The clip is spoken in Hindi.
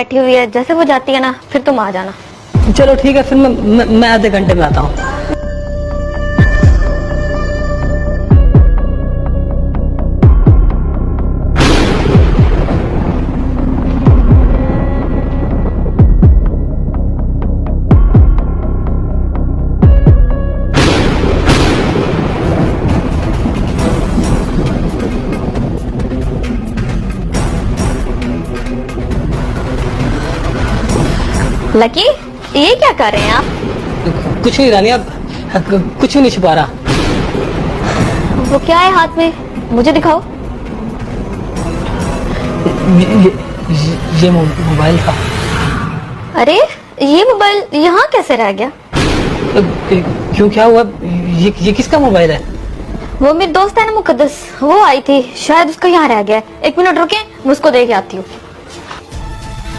बैठी हुई है, जैसे वो जाती है ना फिर तुम आ जाना। चलो ठीक है, फिर मैं आधे घंटे में आता हूँ। लकी, ये क्या कर रहे हैं आप? कुछ नहीं रानी, अब कुछ भी नहीं छुपा रहा। वो क्या है हाथ में, मुझे दिखाओ। ये मोबाइल था। अरे ये मोबाइल यहाँ कैसे रह गया? क्यों, क्या हुआ? ये किसका मोबाइल है? वो मेरी दोस्त है ना मुकद्दस, वो आई थी, शायद उसका यहाँ रह गया। 1 मिनट रुके, मैं उसको दे के आती हूँ।